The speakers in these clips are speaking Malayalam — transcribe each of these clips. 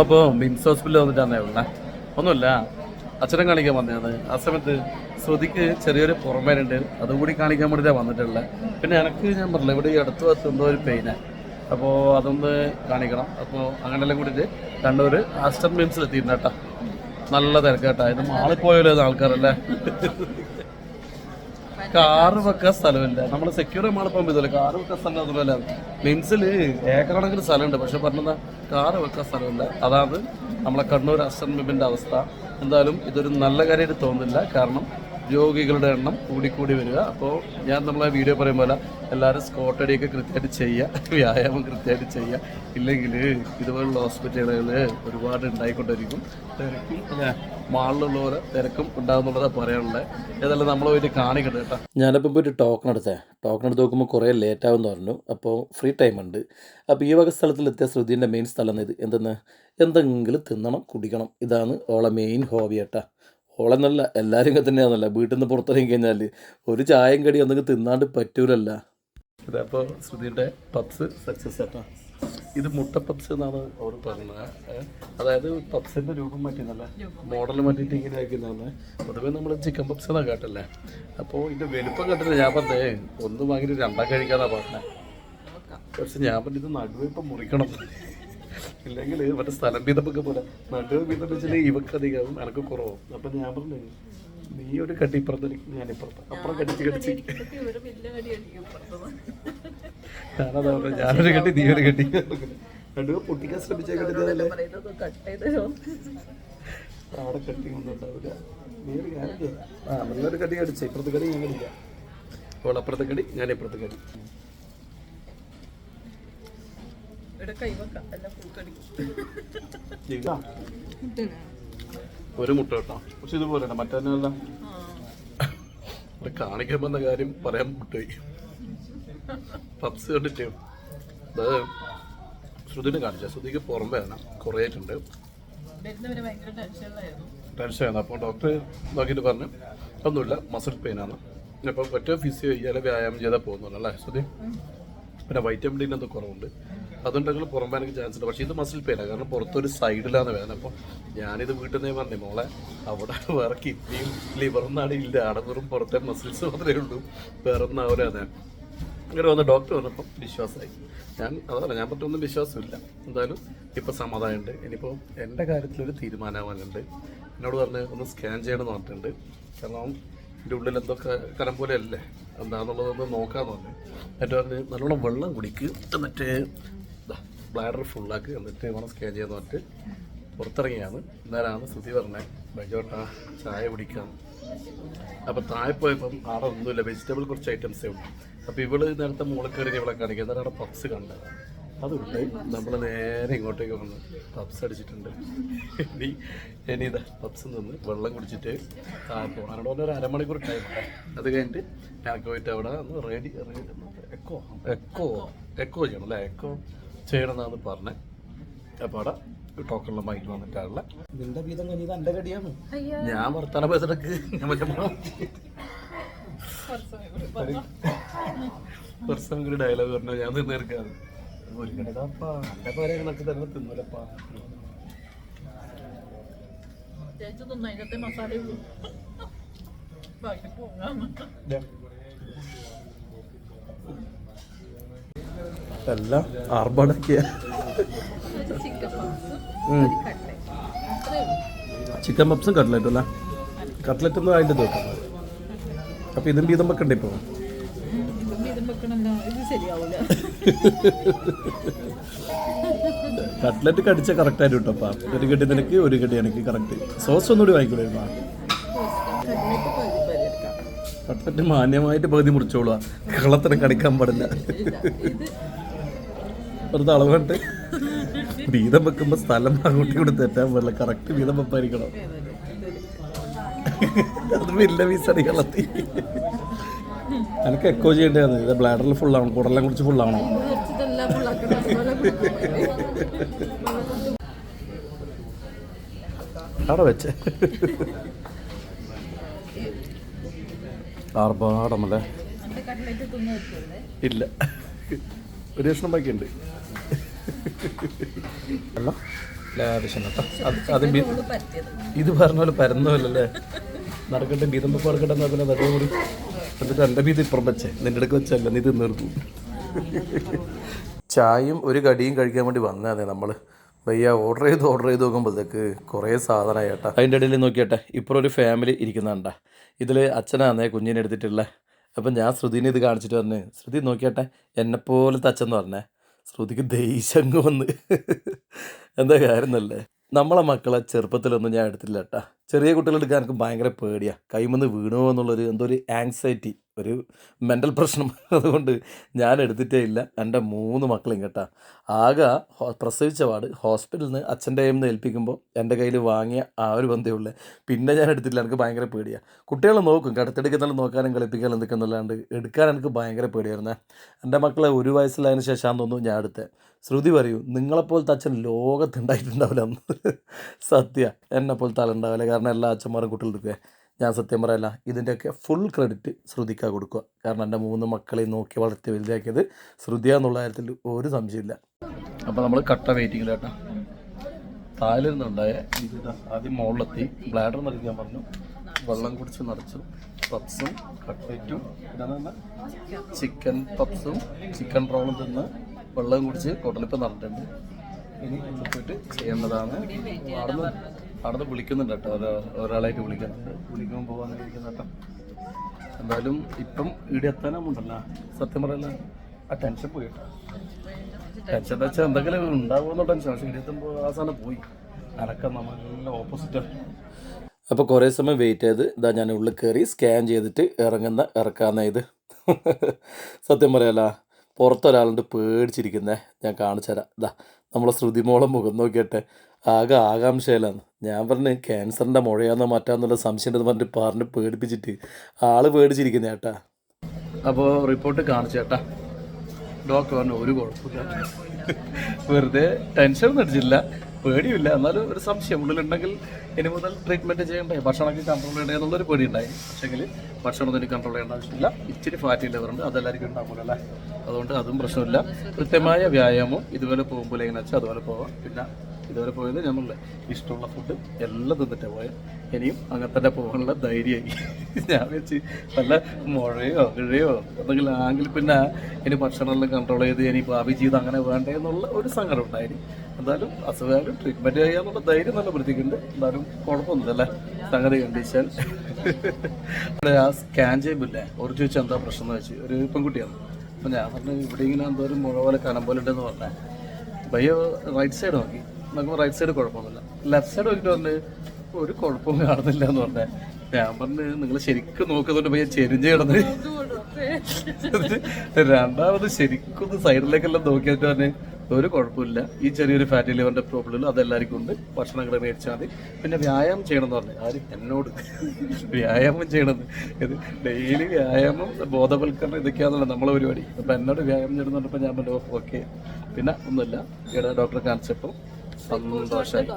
നമ്മളപ്പോൾ മിംസ് ഹോസ്പിറ്റലിൽ വന്നിട്ടാണേ ഉള്ളേ ഒന്നുമില്ല, അച്ഛനെ കാണിക്കാൻ വന്നതാണ്. ആ സമയത്ത് ശ്രുതിക്ക് ചെറിയൊരു പുറമേനുണ്ട്, അതുകൂടി കാണിക്കാൻ വേണ്ടിയിട്ടാണ് വന്നിട്ടുള്ളത്. പിന്നെ എനിക്ക് ഞാൻ പറഞ്ഞില്ല, ഇവിടെ ഈ അടുത്ത് ഭാഗത്ത് എന്തോ ഒരു പെയിന്, അപ്പോൾ അതൊന്ന് കാണിക്കണം. അപ്പോൾ അങ്ങനെല്ലാം കൂടിയിട്ട് കണ്ണൂർ ആസ്റ്റർ മിംസിൽ എത്തിയിട്ടുണ്ട് കേട്ടോ. നല്ല തിരക്കേട്ടാ, ഇത് മാളിൽ പോയാലോ ആൾക്കാരല്ലേ. കാറ് വെക്കാൻ സ്ഥലമില്ല, നമ്മൾ സെക്യൂർ മാളിൽ പോകുമ്പോൾ ഇതല്ലേ കാറ് വെക്കാൻ സ്ഥലം. അതുപോലെ മിംസിൽ ഏക്കറക്കണക്കിന് സ്ഥലമുണ്ട്, പക്ഷെ പറഞ്ഞാൽ കാറ് വെക്കാൻ സ്ഥലമില്ല. അതാണ് നമ്മളെ കണ്ണൂർ ആസ്റ്റർ മിംസിൻ്റെ അവസ്ഥ. എന്തായാലും ഇതൊരു നല്ല കാര്യമായിട്ട് തോന്നുന്നില്ല, കാരണം രോഗികളുടെ എണ്ണം കൂടിക്കൂടി വരിക. അപ്പോൾ ഞാൻ നമ്മളെ വീഡിയോ പറയുമ്പോൾ എല്ലാവരും സ്കോട്ടടിയൊക്കെ കൃത്യമായിട്ട് ചെയ്യുക, വ്യായാമം കൃത്യമായിട്ട് ചെയ്യുക. ഇല്ലെങ്കിൽ ഇതുപോലുള്ള ഹോസ്പിറ്റലുകൾ ഒരുപാട് ഉണ്ടായിക്കൊണ്ടിരിക്കും. തിരക്കും മാളിലുള്ളവരെ തിരക്കും ഉണ്ടാകുന്നുള്ളതാണ് പറയാനുള്ളത്. ഏതായാലും നമ്മൾ പോയിട്ട് കാണിക്കട്ടെ കേട്ടോ. ഞാനിപ്പോൾ പോയിട്ട് ടോക്കൺ എടുത്ത് നോക്കുമ്പോൾ കുറേ ലേറ്റ് ആകുമെന്ന് പറഞ്ഞു. അപ്പോൾ ഫ്രീ ടൈം ഉണ്ട്. അപ്പോൾ ഈ വക സ്ഥലത്തിലെത്തിയ ശ്രുതിൻ്റെ മെയിൻ സ്ഥലം ഇത് എന്തെങ്കിലും തിന്നണം, കുടിക്കണം. ഇതാണ് ഓളെ മെയിൻ ഹോബി കേട്ടാ. ഓളെന്നല്ല, എല്ലാവരും ഒക്കെ തന്നെയാണെന്നല്ല. വീട്ടിൽ നിന്ന് പുറത്തിറങ്ങി കഴിഞ്ഞാൽ ഒരു ചായയും കടി ഒന്നും തിന്നാണ്ട് പറ്റൂലല്ല. ഇതപ്പോൾ ശ്രുതിയുടെ പപ്സ് സക്സസ് ആട്ടാ. ഇത് മുട്ട പപ്സ് എന്നാണ് അവർ പറഞ്ഞത്. അതായത് പപ്സിൻ്റെ രൂപം മാറ്റിയെന്നല്ല, മോഡൽ മാറ്റിയിട്ട് ഇങ്ങനെ ആക്കിയെന്നാണ്. പൊതുവെ നമ്മൾ ചിക്കൻ പപ്സ് എന്നാണ് കേട്ടല്ലേ. അപ്പോൾ ഇതിൻ്റെ വലുപ്പം കണ്ടില്ല. ഞാൻ പറഞ്ഞേ ഒന്ന് വാങ്ങിയിട്ട് രണ്ടാം കഴിക്കാന്നാണ് പറഞ്ഞത്. പക്ഷെ ഞാൻ പറഞ്ഞത് നടുവ് ഇപ്പം മുറിക്കണം, ഇല്ലെങ്കിൽ മറ്റേ സ്ഥലം വീതമൊക്കെ പോലെ നടുവ് വീതം വെച്ചാൽ ഇവക്കധികമാവും, എനക്ക് കുറവും. അപ്പം ഞാൻ പറഞ്ഞു, നീ ഒരു കട്ടി ഇപ്പുറത്ത്, ഞാനിപ്പുറത്ത്, അപ്പുറം കടിച്ച് ഞാനതാ പറഞ്ഞു, ഞാനൊരു കട്ടി നീ ഒരു കട്ടി. നടുവ് പൊട്ടിക്കാൻ ശ്രമിച്ചേക്കട്ടില്ലേ, അവിടെ കട്ടി ഒന്നും ഉണ്ടാവില്ല. നീ ഒരു കാര്യം ചെയ്യാം, നല്ലൊരു കടി കടിച്ചേ. ഇപ്പുറത്ത് കടി ഞാൻ കടിക്കാം, അപ്പോൾ അപ്പുറത്തെ കടി ഞാൻ ഇപ്പുറത്തെ കടി. ഒരു മുട്ട കേട്ടോ, പക്ഷെ ഇതുപോലെ മറ്റല്ല. ഇവിടെ കാണിക്കാൻ വന്ന കാര്യം പറയാൻ മുട്ടുപോയി. പപ്സ് കണ്ടിട്ടേ അത് ശ്രുതിനെ കാണിച്ച, ശ്രുതിക്ക് പുറമേ വേണം കുറേ ആയിട്ടുണ്ട്, ടെൻഷനാണ്. അപ്പോൾ ഡോക്ടർ നോക്കിയിട്ട് പറഞ്ഞു ഒന്നുമില്ല, മസിൽ പെയിനാണ്. അപ്പോൾ ഒറ്റ ഫിസിയോ ചെയ്യാതെ വ്യായാമം ചെയ്താൽ പോകുന്നുള്ളൂ ശ്രുതി. പിന്നെ വൈറ്റമിൻ ഡി എന്തോ കുറവുണ്ട്, അതുണ്ടെങ്കിൽ പുറമേ എനിക്ക് ചാൻസ് ഉണ്ട്. പക്ഷേ ഇത് മസിൽ പെയിനാണ്, കാരണം പുറത്തൊരു സൈഡിലാണ് വേദന. അപ്പോൾ ഞാനിത് വീട്ടിൽ നിന്നേ പറഞ്ഞു, മോളെ അവിടെ വേറെ കിഡ്നിയും ലിവറും നാട് ഇല്ല, അവിടെ വെറും പുറത്തെ മസിൽസ് മാത്രമേ ഉള്ളൂ, വേറെ ഒന്നും അവരെ അതെ. അങ്ങനെ വന്ന് ഡോക്ടർ വന്നപ്പം വിശ്വാസമായി. അതല്ല, ഞാൻ പറ്റൊന്നും വിശ്വാസമില്ല. എന്തായാലും ഇപ്പം സമാധാനമുണ്ട്. ഇനിയിപ്പോൾ എൻ്റെ കാര്യത്തിലൊരു തീരുമാനമാവാനുണ്ട്. എന്നോട് പറഞ്ഞ് ഒന്ന് സ്കാൻ ചെയ്യണമെന്ന് പറഞ്ഞിട്ടുണ്ട്. കാരണം എൻ്റെ ഉള്ളിൽ എന്തൊക്കെ കരം പോലെ അല്ലേ, എന്താണെന്നുള്ളതൊന്ന് നോക്കാമെന്ന് പറഞ്ഞു. എന്നിട്ട് പറഞ്ഞ് നല്ലോണം വെള്ളം കുടിക്ക്, എന്നിട്ട് ബ്ലാഡർ ഫുള്ളാക്ക്, എന്നിട്ട് വേണം സ്കാൻ ചെയ്യാന്ന് പറഞ്ഞിട്ട് പുറത്തിറങ്ങിയാണ്. എന്നാലാണ് ശ്രുതി പറഞ്ഞത്, ബൈജോട്ടാ ചായ കുടിക്കാം. അപ്പോൾ താഴെ പോയപ്പം ആടെ ഒന്നുമില്ല, വെജിറ്റബിൾ കുറച്ച് ഐറ്റംസേ ഉള്ളൂ. അപ്പോൾ ഇവള് നേരത്തെ മുകളിൽ കയറി ഇവിടെ കാണിക്കുക, എന്നിട്ട് അവിടെ പപ്സ് കണ്ടത് അതുണ്ട്. നമ്മൾ നേരെ ഇങ്ങോട്ടേക്ക് വന്ന് പപ്സ് അടിച്ചിട്ടുണ്ട്. ഇനി ഇതാ പപ്സ് നിന്ന് വെള്ളം കുടിച്ചിട്ട് താഴെ പോകണം. അവിടെ ഒരു അരമണിക്കൂർ ടൈം ഉണ്ട്. അത് കഴിഞ്ഞിട്ട് ഞങ്ങൾക്ക് പോയിട്ട് അവിടെ ഒന്ന് റെഡി എക്കോ ചെയ്യണം അല്ലേ, എക്കോ ചെയ്യണമെന്നാണ് പറഞ്ഞത്. അപ്പോൾ അവിടെ ടോക്കണിലെ മൈക്ക് വന്നിട്ടാണുള്ള നിന്റെ വീതം കഴിഞ്ഞത് എൻ്റെ കടിയാണ്. ഞാൻ വർത്താന പേസടക്ക് കുറച്ചും കൂടി ഡയലോഗ് പറഞ്ഞാൽ ഞാൻ തീർക്കാറ്. ഒരു കടപ്പാ എൻ്റെ പേരെ കണക്ക് തന്നെ തിന്നലപ്പാ. എല്ലാം ആർഭാടൊക്കെയ. ചിക്കൻ പപ്സും കട്ട്ലറ്റും അല്ല, കട്ട്ലറ്റ് ഒന്നും അതിൻ്റെ നോക്കാം. അപ്പം ഇതും വീതം വെക്കണ്ടേ ഇപ്പോൾ? കട്ട്ലറ്റ് കടിച്ച കറക്റ്റായിട്ട് കിട്ടപ്പാ. ഒരു കടി നിനക്ക്, ഒരു കടി എനിക്ക്. കറക്റ്റ്. സോസ് ഒന്നുകൂടി വാങ്ങിക്കൂടായിരുന്നാ? കട്ട്ലറ്റ് മാന്യമായിട്ട് പകുതി മുറിച്ചോളുക, കള്ളത്തിനെ കടിക്കാൻ പാടില്ല. വെറുതെ അളവുണ്ട്. വീതം വെക്കുമ്പോൾ സ്ഥലം അങ്ങോട്ടും കൂടി തെറ്റാൻ പാടില്ല, കറക്റ്റ് വീതം വെപ്പായിരിക്കണം. അത് വലിയ പീസടി കളത്തി. എനിക്ക് എക്കോ ചെയ്യേണ്ടതാണ്. ഇത് ബ്ലാഡറിൽ ഫുള്ളാവണം, കുടലെല്ലാം കുറിച്ച് ഫുള്ളാവണം. അവിടെ വെച്ച് ആർഭാടമല്ലേ? ഇല്ല, ഒരു കഷ്ണം ബാക്കിയുണ്ട്. അല്ല ലാവിഷൻ കേട്ടോ. അത് ഇത് പറഞ്ഞ പോലെ പരന്നല്ലേ നടക്കട്ടെ ബീതമ്പ പറക്കട്ടെ എന്നാ പിന്നെ അതേ കൂടി എന്നിട്ട് എൻ്റെ ബീത് ഇപ്പുറം വെച്ചേ നിൻ്റെ അടുക്ക് വെച്ചല്ല നീ തിന്നെടുത്തു. ചായയും ഒരു കടിയും കഴിക്കാൻ വേണ്ടി വന്നതേ നമ്മൾ. ഭയ്യ ഓർഡർ ചെയ്ത് നോക്കുമ്പോഴത്തേക്ക് കുറേ സാധനമായി കേട്ടോ. അതിൻ്റെ ഇടയിൽ നോക്കിയട്ടെ ഇപ്പുറം ഒരു ഫാമിലി ഇരിക്കുന്നുണ്ടാ. ഇതിൽ അച്ഛനാന്നേ കുഞ്ഞിനെ എടുത്തിട്ടുള്ള. അപ്പം ഞാൻ ശ്രുതിനെ ഇത് കാണിച്ചിട്ട് പറഞ്ഞു, ശ്രുതി നോക്കിയട്ടെ എന്നെപ്പോലത്തെ അച്ഛൻ എന്ന് പറഞ്ഞേ. ശ്രുതിക്ക് ദേഷ്യങ്ങ് വന്ന് എന്താ കാര്യമെന്നല്ലേ. നമ്മളെ മക്കളെ ചെറുപ്പത്തിലൊന്നും ഞാൻ എടുത്തില്ല കേട്ടാ. ചെറിയ കുട്ടികളെടുക്കാൻ എനിക്ക് ഭയങ്കര പേടിയാണ്. കൈമന്ന് വീണോ എന്നുള്ളൊരു എന്തോ ഒരു ആങ്സൈറ്റി, ഒരു മെൻ്റൽ പ്രശ്നം. അതുകൊണ്ട് ഞാൻ എടുത്തിട്ടേ ഇല്ല. എൻ്റെ 3 മക്കളും കേട്ടാ. ആകെ പ്രസവിച്ച പാട് ഹോസ്പിറ്റലിൽ നിന്ന് അച്ഛൻ്റെ കയ്യിൽ നിന്ന് ഏൽപ്പിക്കുമ്പോൾ എൻ്റെ കയ്യിൽ വാങ്ങിയ ആ ഒരു ബന്ധേ ഉള്ളൂ. പിന്നെ ഞാൻ എടുത്തില്ല. എനിക്ക് ഭയങ്കര പേടിയാണ്. കുട്ടികളെ നോക്കും, കിടത്തെടുക്കുന്നാലും നോക്കാനും കളിപ്പിക്കാനും എന്തൊക്കെയെന്നല്ലാണ്ട് എടുക്കാൻ എനിക്ക് ഭയങ്കര പേടിയായിരുന്നേ. എൻ്റെ മക്കളെ 1 വയസ്സിലായതിനു ശേഷമാണെന്ന് തോന്നുന്നു ഞാൻ എടുത്തത്. ശ്രുതി പറയൂ നിങ്ങളെപ്പോലത്തെ അച്ഛൻ ലോകത്തുണ്ടായിട്ടുണ്ടാവില്ല എന്ന്. സത്യ എന്നെപ്പോലത്തെ ആളുണ്ടാവില്ല. കാരണം എല്ലാ അച്ഛന്മാരും കുട്ടികളെടുക്കുക. ഞാൻ സത്യം പറയല്ല, ഇതിൻ്റെയൊക്കെ ഫുൾ ക്രെഡിറ്റ് ശ്രുതിക്കാ കൊടുക്കുക. കാരണം എൻ്റെ 3 മക്കളെ നോക്കി വളർത്തി വലുതാക്കിയത് ശ്രുതിയ എന്നുള്ള കാര്യത്തിൽ ഒരു സംശയമില്ല. അപ്പോൾ നമ്മൾ കട്ട വെയിറ്റിങ്ങിൽ കേട്ടോ. താലിരുന്നുണ്ടായ ആദ്യം മുകളിലെത്തി ബ്ലാഡർ നിറയ്ക്കാൻ പറഞ്ഞു. വെള്ളം കുടിച്ച് നിറച്ചു. പപ്സും കട്ട്ലേറ്റും പിന്നെ ചിക്കൻ പപ്സും ചിക്കൻ റോളും തിന്ന് വെള്ളം കുടിച്ച് കൊട്ടലിപ്പം നടന്നിട്ടുണ്ട്. ഇനി ഇവിടെ പോയിട്ട് ചെയ്യേണ്ടതാണ്. അവിടുന്ന് വിളിക്കുന്നുണ്ട് കേട്ടോ. ഒരാളായിട്ട് വിളിക്കുമ്പോൾ പോകാനിരിക്കുന്ന കേട്ടോ. എന്തായാലും ഇപ്പം ഇവിടെ എത്താനാമുണ്ടല്ലോ. സത്യം പറയല്ല ആ ടെൻഷൻ പോയി കേട്ടോ. ടെൻഷൻ എന്താ വെച്ചാൽ എന്തെങ്കിലും ഉണ്ടാകുമെന്നോ ടെൻഷൻ. പക്ഷെ ഇവിടെ എത്തുമ്പോൾ ആ സാധനം പോയി. അനക്കം നല്ല ഓപ്പോസിറ്റാണ്. അപ്പോൾ കുറേ സമയം വെയിറ്റ് ചെയ്ത് ഇതാ ഞാൻ ഉള്ളിൽ കയറി സ്കാൻ ചെയ്തിട്ട് ഇറക്കാന്ന ഇത്. സത്യം പറയാലോ പുറത്തൊരാളുണ്ട് പേടിച്ചിരിക്കുന്നേ. ഞാൻ കാണിച്ചു തരാം. ഇതാ നമ്മളെ ശ്രുതിമോളം മുഖം നോക്കിയിട്ട് ആകെ ആകാംക്ഷയിലാണ്. ഞാൻ പറഞ്ഞ് ക്യാൻസറിൻ്റെ മുഴയാന്നോ മറ്റാന്നുള്ള സംശയം ഉണ്ടെന്ന് പറഞ്ഞ് പേടിപ്പിച്ചിട്ട് ആൾ പേടിച്ചിരിക്കുന്ന ചേട്ടാ. അപ്പോൾ റിപ്പോർട്ട് കാണിച്ചു ചേട്ടാ. ഡോക്ടർ പറഞ്ഞു ഒരു കുഴപ്പമില്ല. വെറുതെ ടെൻഷനൊന്നും അടിച്ചില്ല, പേടിയില്ല. എന്നാലും ഒരു സംശയം ഉള്ളിലുണ്ടെങ്കിൽ ഇനി മുതൽ ട്രീറ്റ്മെൻറ്റ് ചെയ്യണ്ടേ, ഭക്ഷണമൊക്കെ കൺട്രോൾ ചെയ്യണ്ടേ എന്നുള്ളൊരു പേടി ഉണ്ടായി. പക്ഷേങ്കിൽ ഭക്ഷണമൊന്നും എനിക്ക് കൺട്രോൾ ചെയ്യേണ്ട ആവശ്യമില്ല. ഇച്ചിരി ഫാറ്റി ലിവറുണ്ട്, അതെല്ലാവർക്കും ഉണ്ടാകുമല്ലോ. അതുകൊണ്ട് അതും പ്രശ്നമില്ല. കൃത്യമായ വ്യായാമം ഇതുപോലെ പോകുമ്പോൾ എങ്ങനെ വെച്ചാൽ അതുപോലെ പോവാം. പിന്നെ ഇതുവരെ പോയത് നമ്മളുടെ ഇഷ്ടമുള്ള ഫുഡ് എല്ലാം തിന്നിട്ടാണ് പോയത്. ഇനിയും അങ്ങനെ തന്നെ പോകാനുള്ള ധൈര്യമായി. ഞാൻ വെച്ച് വല്ല മുഴയോ കിഴയോ എന്തെങ്കിലും ആണെങ്കിൽ പിന്നെ ഇനി ഭക്ഷണമെല്ലാം കൺട്രോൾ ചെയ്ത് ഇനി ഭാവി ചെയ്ത് അങ്ങനെ വേണ്ടേ എന്നുള്ള ഒരു സങ്കടം ഉണ്ടായിരുന്നു. എന്തായാലും അസുഖമായാലും ട്രീറ്റ്മെൻറ്റ് ചെയ്യാന്നുള്ള ധൈര്യം നല്ല വൃത്തിക്കുണ്ട്. എന്തായാലും കുഴപ്പമൊന്നുമില്ലല്ലേ സംഗതി കണ്ടീഷൻ. ആ സ്കാൻ ചെയ്യുമ്പില്ലേ ഒരു ചോദിച്ചാൽ എന്താ പ്രശ്നം എന്ന് വെച്ച് ഒരു പെൺകുട്ടിയാണ്. അപ്പം ഞാൻ പറഞ്ഞു ഇവിടെ ഇങ്ങനെ എന്തോ ഒരു മുഴ പോലെ കനം പോലെ ഉണ്ടെന്ന് പറഞ്ഞാൽ ഭയ്യ റൈറ്റ് സൈഡ് നോക്കി നോക്കുമ്പോൾ റൈറ്റ് സൈഡ് കുഴപ്പമൊന്നുമില്ല. ലെഫ്റ്റ് സൈഡ് നോക്കിയിട്ട് പറഞ്ഞ് ഒരു കുഴപ്പവും കാണുന്നില്ല എന്ന് പറഞ്ഞാൽ ഞാൻ പറഞ്ഞ് നിങ്ങൾ ശരിക്കും നോക്കുന്നുണ്ട് ഭയ്യ ചെരിഞ്ഞ് കിടന്ന്. രണ്ടാമത് ശരിക്കും സൈഡിലേക്കെല്ലാം നോക്കിയിട്ട് പറഞ്ഞ് ഒരു കുഴപ്പമില്ല, ഈ ചെറിയൊരു ഫാറ്റി ലിവറിൻ്റെ പ്രോബ്ലം അതെല്ലാവർക്കും ഉണ്ട്, ഭക്ഷണം കൂടെ മേടിച്ചാൽ മതി. പിന്നെ വ്യായാമം ചെയ്യണമെന്ന് പറഞ്ഞു. ആരും എന്നോട് വ്യായാമം ചെയ്യണമെന്ന്. ഇത് ഡെയിലി വ്യായാമം ബോധവൽക്കരണം ഇതൊക്കെയാണല്ലോ നമ്മളെ പരിപാടി. അപ്പം എന്നോട് വ്യായാമം ചെയ്യണമെന്ന് പറഞ്ഞപ്പോൾ ഞാൻ പറഞ്ഞു ഓക്കെ. പിന്നെ ഒന്നുമില്ല, ഇവിടെ ഡോക്ടറെ കാണിച്ചപ്പോൾ സന്തോഷമായി.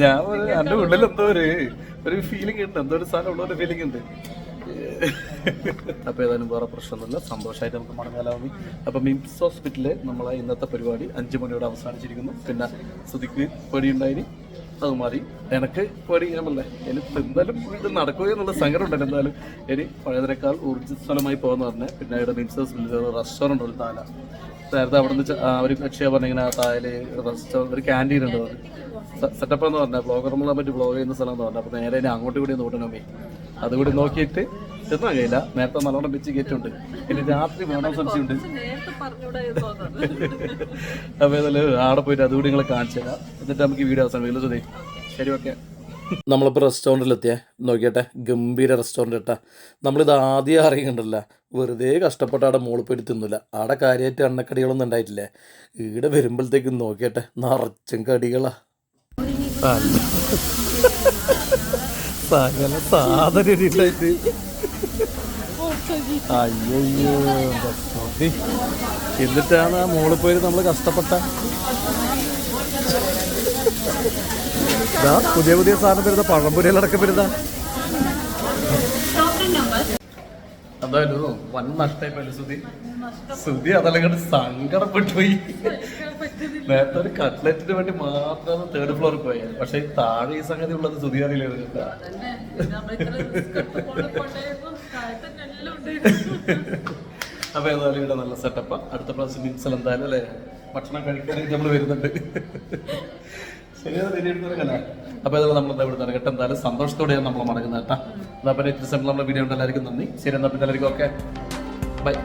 ഞാൻ എൻ്റെ ഉള്ളിൽ എന്തോ ഒരു ഫീലിംഗ് ഉണ്ട്, എന്തോ ഒരു സാധനം ഉള്ളൊരു ഫീലിംഗ് ഉണ്ട്. അപ്പോൾ ഏതായാലും വേറെ പ്രശ്നമൊന്നുമില്ല, സന്തോഷമായിട്ട് നമുക്ക് മടങ്ങാലാവുന്നു. അപ്പം മിംസ് ഹോസ്പിറ്റലിൽ നമ്മളെ ഇന്നത്തെ പരിപാടി 5 മണിയോടെ അവസാനിച്ചിരിക്കുന്നു. പിന്നെ ശ്രുതിക്ക് പേടിയുണ്ടായിന്, അത് മാറി. എനിക്ക് പേടി ഞാനല്ലേ എനിക്ക് എന്തായാലും ഇത് നടക്കുകയെന്നുള്ള സങ്കടം ഉണ്ടായിരുന്നു. എന്തായാലും ഇനി പഴയതിനേക്കാൾ ഊർജ്ജസ്വലമായി പോകുന്ന പറഞ്ഞാൽ പിന്നെ ഇവിടെ മിംസ് ഹോസ്പിറ്റലിൽ റെസ്റ്റോറൻ്റ് ഉണ്ട് താല. നേരത്തെ അവിടെ നിന്ന് ഒരു കക്ഷിയാണ് പറഞ്ഞിങ്ങനെ താല് ഒരു ക്യാൻറ്റീൻ ഉണ്ട് സെറ്റപ്പ് എന്ന് പറഞ്ഞാൽ ബ്ലോഗർമുള്ള പറ്റി ബ്ലോഗ് ചെയ്യുന്ന സ്ഥലം എന്ന് പറഞ്ഞാൽ. അപ്പോൾ നേരെ ഇനി അങ്ങോട്ട് കൂടി നോട്ടണമേ അതുകൂടി നോക്കിയിട്ട് ചെന്നാൻ കഴിയില്ല. നേരത്തെ നല്ലോണം വെച്ച് കയറ്റുണ്ട്. പിന്നെ രാത്രി വേണം സംശയമുണ്ട്. അപ്പോൾ ഏതായാലും ആടെ പോയിട്ട് അതുകൂടി നിങ്ങളെ കാണിച്ചു തരാം. എന്നിട്ട് നമുക്ക് വീഡിയോ അവസാനം വീട്ടിൽ. ശരി, ഓക്കെ. നമ്മളിപ്പോൾ റെസ്റ്റോറൻറ്റിലെത്തിയേ നോക്കിയട്ടെ, ഗംഭീര റെസ്റ്റോറൻറ്റ് കേട്ടാ. നമ്മളിത് ആദ്യം അറിയണ്ടല്ല, വെറുതെ കഷ്ടപ്പെട്ട് അവിടെ മുകളിൽ പോയിട്ട് തിന്നില്ല. അവിടെ കാര്യമായിട്ട് എണ്ണക്കടികളൊന്നും ഉണ്ടായിട്ടില്ലേ. ഇവിടെ വരുമ്പോഴത്തേക്കും നോക്കിയട്ടെ നിറച്ചും കടികളാ. സകല സാധനം ഉണ്ടായിട്ട് അയ്യോ എന്നിട്ടാണ് ആ മുകളിൽ പോയിട്ട് നമ്മൾ കഷ്ടപ്പെട്ട. പുതിയ പുതിയ സാധനം വരുന്ന പഴംപൊരികളടക്കം വരുന്ന എന്തായാലും വൻ നഷ്ടമായി സുധി അതല്ലെങ്കിൽ സങ്കടപ്പെട്ടു പോയി. നേരത്തെ ഒരു കട്ട്ലറ്റിന് വേണ്ടി മാത്രമാണ് 3rd ഫ്ലോറിൽ പോയത്. പക്ഷെ താഴെ ഈ സംഗതി ഉള്ളത് സുധി അറിയില്ല. അപ്പൊ ഏതായാലും ഇവിടെ നല്ല സെറ്റപ്പ്. അടുത്ത പ്രാവശ്യം മിൻസൽ എന്തായാലും അല്ലെ ഭക്ഷണം കഴിക്കാനായിട്ട് നമ്മൾ വരുന്നുണ്ട്. ശരിയാ തിരിയെടുത്തല്ലേ. അപ്പൊ ഏതായാലും നമ്മൾ ഇവിടെ നടക്കട്ടെ. എന്തായാലും സന്തോഷത്തോടെയാണ് നമ്മൾ മടങ്ങുന്നത് കേട്ടാ. എന്നാ പിന്നെ നമ്മുടെ വീഡിയോ ഉണ്ട്. എല്ലാവർക്കും നന്ദി. ശരി, എന്നാ പിന്നെ എല്ലാവർക്കും ഓക്കെ ബൈ.